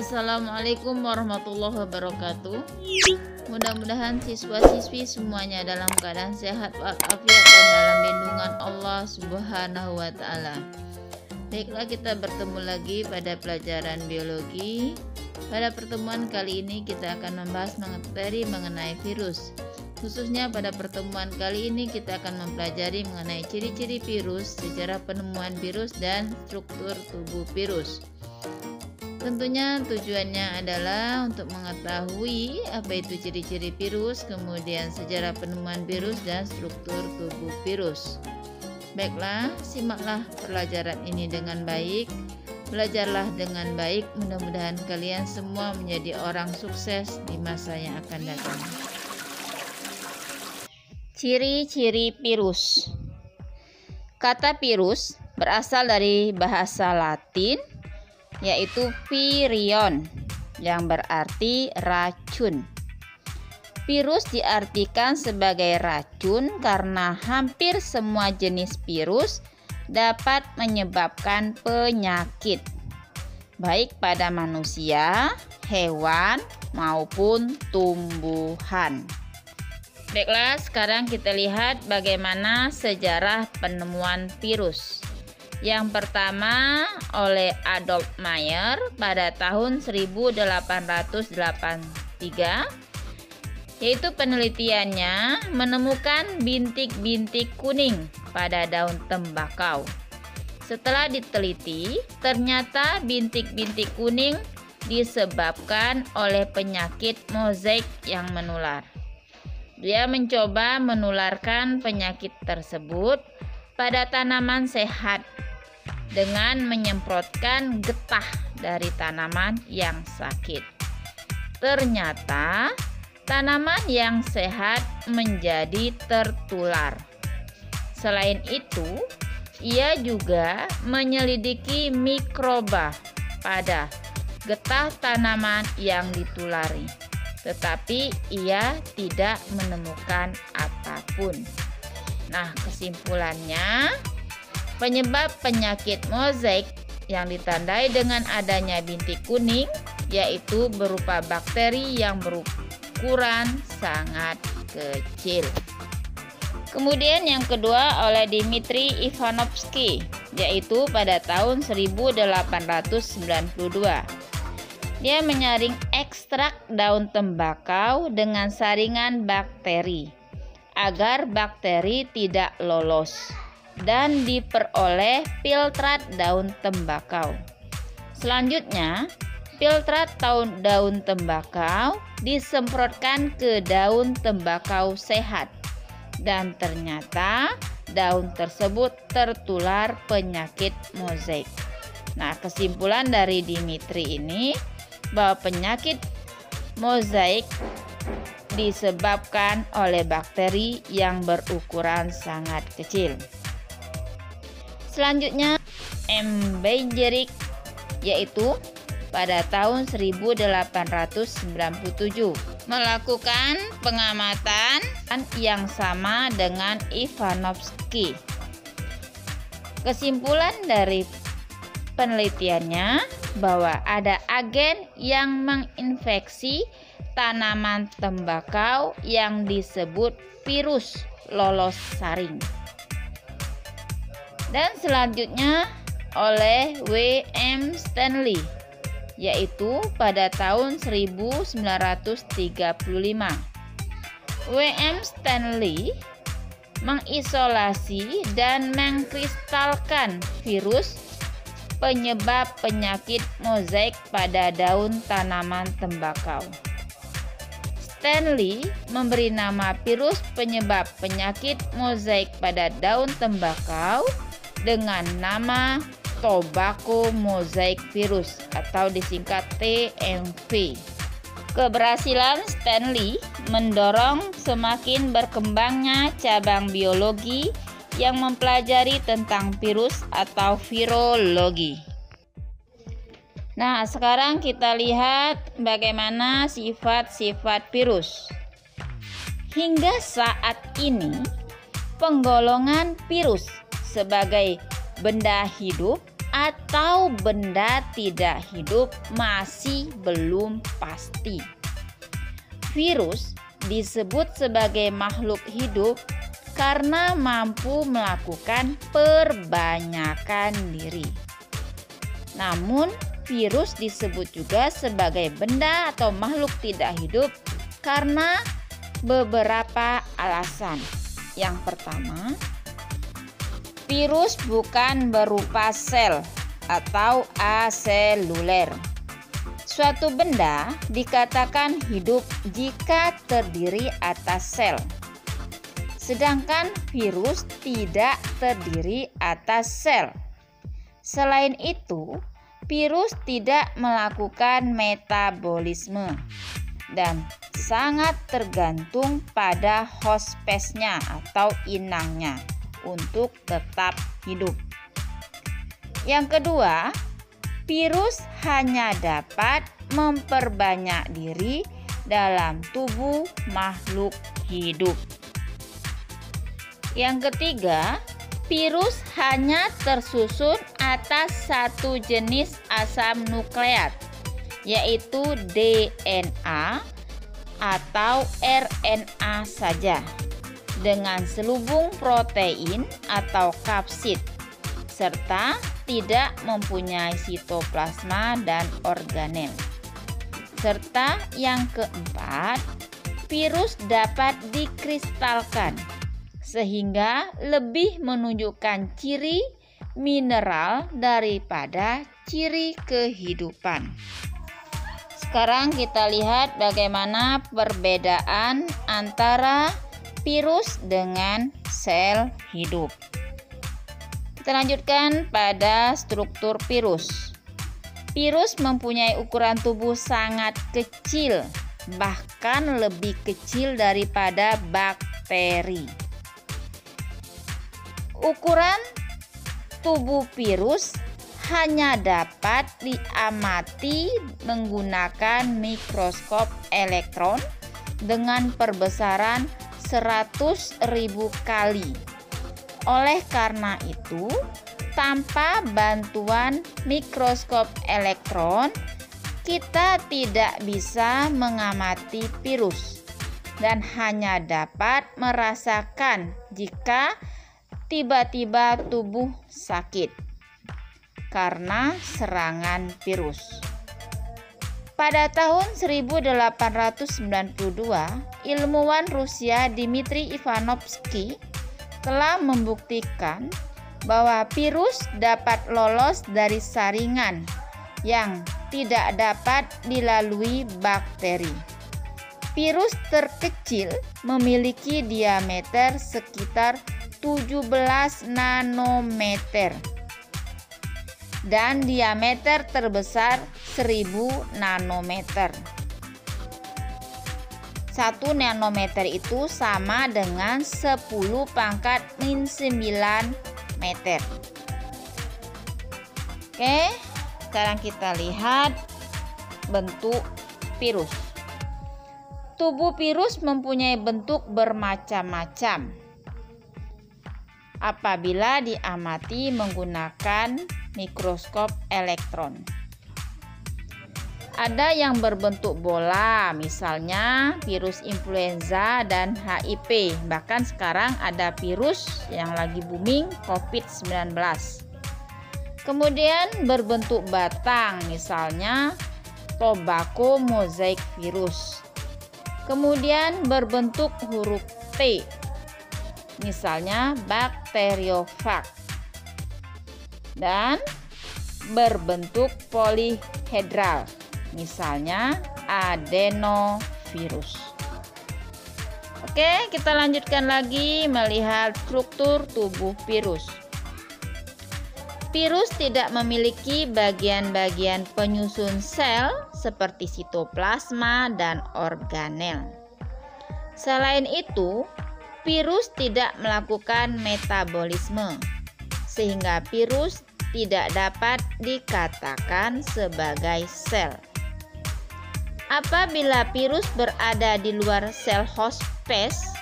Assalamualaikum warahmatullahi wabarakatuh. Mudah-mudahan siswa-siswi semuanya dalam keadaan sehat walafiat dan dalam lindungan Allah Subhanahu wa Ta'ala. Baiklah, kita bertemu lagi pada pelajaran biologi. Pada pertemuan kali ini kita akan membahas materi mengenai virus. Khususnya pada pertemuan kali ini kita akan mempelajari mengenai ciri-ciri virus, sejarah penemuan virus, dan struktur tubuh virus. Tentunya tujuannya adalah untuk mengetahui apa itu ciri-ciri virus, kemudian sejarah penemuan virus dan struktur tubuh virus. Baiklah, simaklah pelajaran ini dengan baik. Belajarlah dengan baik, mudah-mudahan kalian semua menjadi orang sukses di masa yang akan datang. Ciri-ciri virus. Kata virus berasal dari bahasa Latin, yaitu virion, yang berarti racun. Virus diartikan sebagai racun karena hampir semua jenis virus dapat menyebabkan penyakit, baik pada manusia, hewan, maupun tumbuhan. Baiklah, sekarang kita lihat bagaimana sejarah penemuan virus. Yang pertama oleh Adolf Meyer pada tahun 1883, yaitu penelitiannya menemukan bintik-bintik kuning pada daun tembakau. Setelah diteliti, ternyata bintik-bintik kuning disebabkan oleh penyakit mozaik yang menular. Dia mencoba menularkan penyakit tersebut pada tanaman sehat dengan menyemprotkan getah dari tanaman yang sakit. Ternyata tanaman yang sehat menjadi tertular. Selain itu, ia juga menyelidiki mikroba pada getah tanaman yang ditulari, tetapi ia tidak menemukan apapun. Nah, kesimpulannya, penyebab penyakit mozaik yang ditandai dengan adanya bintik kuning yaitu berupa bakteri yang berukuran sangat kecil. Kemudian yang kedua oleh Dmitri Ivanovsky, yaitu pada tahun 1892. Dia menyaring ekstrak daun tembakau dengan saringan bakteri agar bakteri tidak lolos, dan diperoleh filtrat daun tembakau. Selanjutnya, filtrat daun tembakau disemprotkan ke daun tembakau sehat, dan ternyata daun tersebut tertular penyakit mozaik. Nah, kesimpulan dari Dmitri ini bahwa penyakit mozaik disebabkan oleh bakteri yang berukuran sangat kecil. Selanjutnya M. Beijerick, yaitu pada tahun 1897 melakukan pengamatan yang sama dengan Ivanovsky. Kesimpulan dari penelitiannya bahwa ada agen yang menginfeksi tanaman tembakau yang disebut virus lolos saring. Dan selanjutnya oleh W. M. Stanley, yaitu pada tahun 1935. W. M. Stanley mengisolasi dan mengkristalkan virus penyebab penyakit mozaik pada daun tanaman tembakau. Stanley memberi nama virus penyebab penyakit mozaik pada daun tembakau dengan nama Tobacco Mosaic Virus atau disingkat TMV. Keberhasilan Stanley mendorong semakin berkembangnya cabang biologi yang mempelajari tentang virus atau virologi. Nah, sekarang kita lihat bagaimana sifat-sifat virus. Hingga saat ini, penggolongan virus sebagai benda hidup atau benda tidak hidup masih belum pasti. Virus disebut sebagai makhluk hidup karena mampu melakukan perbanyakan diri. Namun, virus disebut juga sebagai benda atau makhluk tidak hidup karena beberapa alasan. Yang pertama, virus bukan berupa sel atau aseluler. Suatu benda dikatakan hidup jika terdiri atas sel, sedangkan virus tidak terdiri atas sel. Selain itu, virus tidak melakukan metabolisme dan sangat tergantung pada host spesiesnya atau inangnya untuk tetap hidup. Yang kedua, virus hanya dapat memperbanyak diri dalam tubuh makhluk hidup. Yang ketiga, virus hanya tersusun atas satu jenis asam nukleat, yaitu DNA atau RNA saja, dengan selubung protein atau kapsid, serta tidak mempunyai sitoplasma dan organel. Serta yang keempat, virus dapat dikristalkan sehingga lebih menunjukkan ciri mineral daripada ciri kehidupan. Sekarang kita lihat bagaimana perbedaan antara virus dengan sel hidup. Kita lanjutkan pada struktur virus. Virus mempunyai ukuran tubuh sangat kecil, bahkan lebih kecil daripada bakteri. Ukuran tubuh virus hanya dapat diamati menggunakan mikroskop elektron dengan perbesaran 100.000 kali. Oleh karena itu, tanpa bantuan mikroskop elektron, kita tidak bisa mengamati virus dan hanya dapat merasakan jika tiba-tiba tubuh sakit karena serangan virus. Pada tahun 1892, ilmuwan Rusia Dmitri Ivanovsky telah membuktikan bahwa virus dapat lolos dari saringan yang tidak dapat dilalui bakteri. Virus terkecil memiliki diameter sekitar 17 nanometer dan diameter terbesar 1000 nanometer. 1 nanometer itu sama dengan 10⁻⁹ meter. Oke, sekarang kita lihat bentuk virus. Tubuh virus mempunyai bentuk bermacam-macam apabila diamati menggunakan mikroskop elektron. Ada yang berbentuk bola, misalnya virus influenza dan HIV. Bahkan sekarang ada virus yang lagi booming, COVID-19. Kemudian berbentuk batang, misalnya tobacco mosaic virus. Kemudian berbentuk huruf T, misalnya bakteriophag. Dan berbentuk polihedral, misalnya adenovirus. Oke, kita lanjutkan lagi melihat struktur tubuh virus. Virus tidak memiliki bagian-bagian penyusun sel seperti sitoplasma dan organel. Selain itu, virus tidak melakukan metabolisme, sehingga virus tidak dapat dikatakan sebagai sel. Apabila virus berada di luar sel host spesies,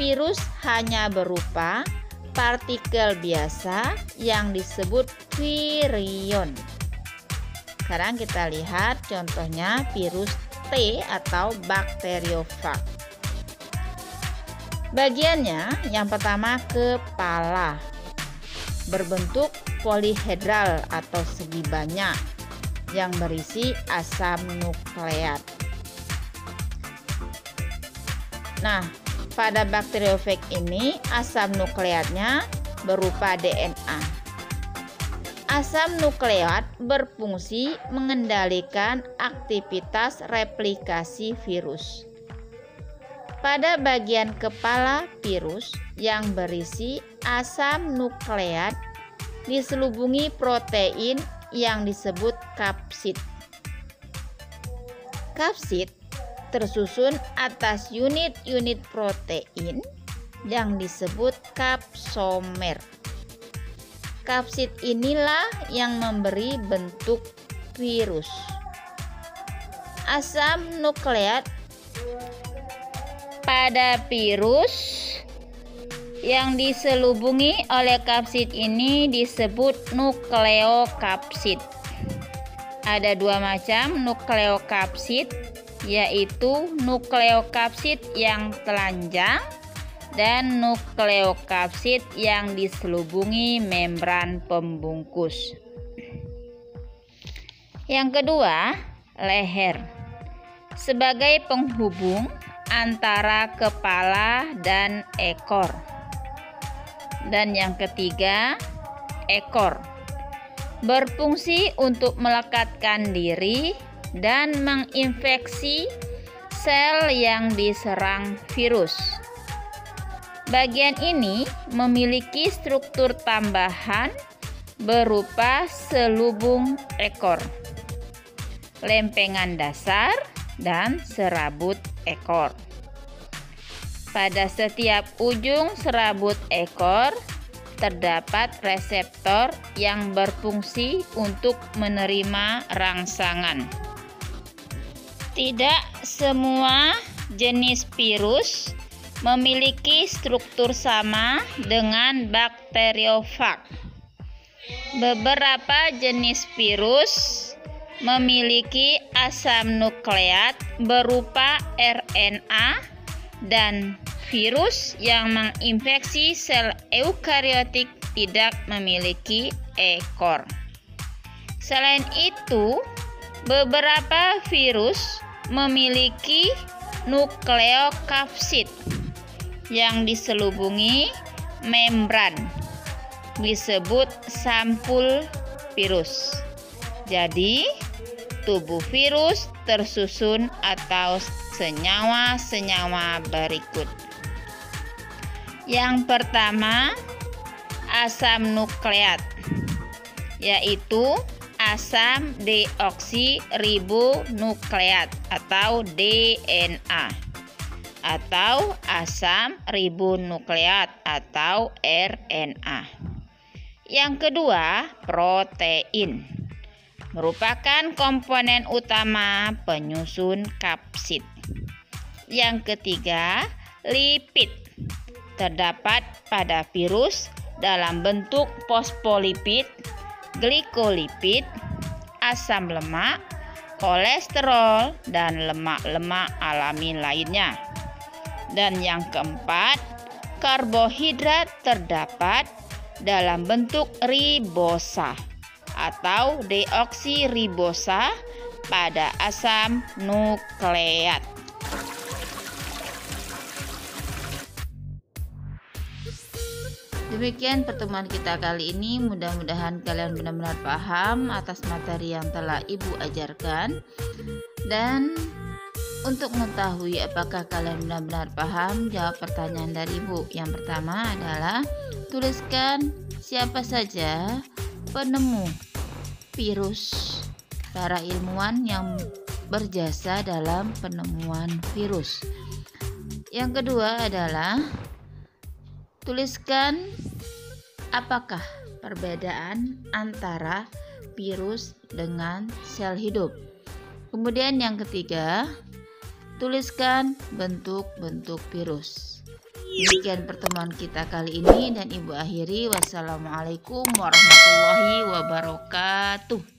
virus hanya berupa partikel biasa yang disebut virion. Sekarang kita lihat contohnya virus T atau bakteriofag. Bagiannya yang pertama kepala, berbentuk polihedral atau segi banyak yang berisi asam nukleat. Nah, pada bakteriofag ini asam nukleatnya berupa DNA. Asam nukleat berfungsi mengendalikan aktivitas replikasi virus. Pada bagian kepala virus yang berisi asam nukleat diselubungi protein yang disebut kapsid. Kapsid tersusun atas unit-unit protein yang disebut kapsomer. Kapsid inilah yang memberi bentuk virus. Asam nukleat pada virus yang diselubungi oleh kapsid ini disebut nukleokapsid. Ada dua macam nukleokapsid, yaitu nukleokapsid yang telanjang dan nukleokapsid yang diselubungi membran pembungkus. Yang kedua, leher sebagai penghubung antara kepala dan ekor. Dan yang ketiga, ekor berfungsi untuk melekatkan diri dan menginfeksi sel yang diserang virus. Bagian ini memiliki struktur tambahan berupa selubung ekor, lempengan dasar, dan serabut ekor. Pada setiap ujung serabut ekor terdapat reseptor yang berfungsi untuk menerima rangsangan. Tidak semua jenis virus memiliki struktur sama dengan bakteriofag. Beberapa jenis virus memiliki asam nukleat berupa RNA dan virus yang menginfeksi sel eukariotik tidak memiliki ekor. Selain itu, beberapa virus memiliki nukleokapsid yang diselubungi membran, disebut sampul virus. Jadi, tubuh virus tersusun atau senyawa-senyawa berikut. Yang pertama, asam nukleat, yaitu asam deoksiribonukleat atau DNA, atau asam ribonukleat atau RNA. Yang kedua, protein, merupakan komponen utama penyusun kapsid. Yang ketiga, lipid, terdapat pada virus dalam bentuk fosfolipid, glikolipid, asam lemak, kolesterol, dan lemak-lemak alami lainnya. Dan yang keempat, karbohidrat terdapat dalam bentuk ribosa atau deoksiribosa pada asam nukleat. Demikian pertemuan kita kali ini. Mudah-mudahan kalian benar-benar paham atas materi yang telah Ibu ajarkan. Dan untuk mengetahui apakah kalian benar-benar paham, jawab pertanyaan dari Ibu. Yang pertama adalah tuliskan siapa saja penemu virus, para ilmuwan yang berjasa dalam penemuan virus. Yang kedua adalah tuliskan apakah perbedaan antara virus dengan sel hidup. Kemudian yang ketiga, tuliskan bentuk-bentuk virus. Demikian pertemuan kita kali ini dan Ibu akhiri. Wassalamualaikum warahmatullahi wabarakatuh.